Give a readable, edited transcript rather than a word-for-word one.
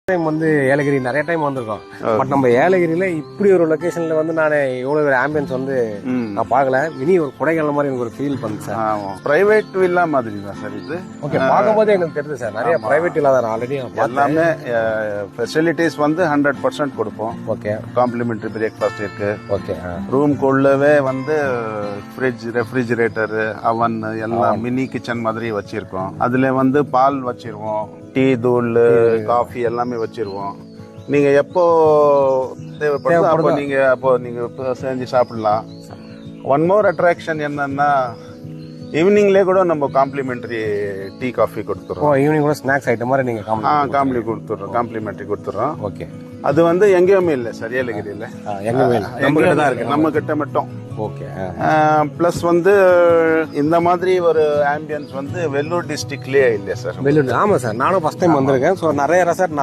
Time வந்து ஏலகிரி நிறைய time வந்திருக்கோம். பட் நம்ம ஏலகிரியில இப்படி ஒரு லொகேஷன்ல வந்து நான் இவ்வளவு ஒரு ஆம்பியன்ஸ் வந்து நான் பார்க்கல. இனி ஒரு கொடைக்கானல் மாதிரி எனக்கு ஒரு ஃபீல் பண்ணுது சார். பிரைவேட் வில்லா மாதிரி தான் சார் இது. ஓகே, பார்க்கும்போது எனக்கு தெரியுது சார், நிறைய பிரைவேட் வில்லா தான் ஆல்ரெடி எல்லாமே ஃபெசிலிட்டிஸ் வந்து 100% கொடுப்போம். ஓகே, காம்ப்ளிமெண்டரி பிரேக்ஃபாஸ்ட் இருக்கு. ஓகே, ரூம்குள்ளவே வந்து ஃப்ரிட்ஜ், ரெஃப்ரிஜிரேட்டர், அவன் எல்லாம் மினி கிச்சன் மாதிரி வச்சிருக்கோம். அதுல வந்து பால் வச்சிருவோம், டீ தூள், காஃபி எல்லாமே வச்சிருவோம். நீங்க எப்போ தேவைப்படுதோ அப்போ நீங்க செஞ்சு சாப்பிடலாம். ஒன் மோர் அட்ராக்ஷன் என்னன்னா, ஈவினிங்லேயே கூட நம்ம காம்ப்ளிமெண்டரி டீ காஃபி கொடுத்துறோம். ஈவினிங் கூட ஸ்நாக்ஸ் ஐட்டம் மாதிரி நீங்க காம்ப்ளிமெண்டரி கொடுத்துறோம். ஓகே, அது வந்து எங்கேயுமே இல்லை சார், ஏலகிரியில நம்ம கிட்ட மட்டும். ஓகே, பிளஸ் வந்து இந்த மாதிரி ஒரு ஆம்பியன்ஸ் வந்து வெள்ளூர் டிஸ்ட்ரிக்ட்லயே இல்லை சார். வெள்ளூர், ஆமா சார், நானும் ஃபர்ஸ்ட் டைம் வந்திருக்கேன். ஸோ நிறைய ரெசார்ட்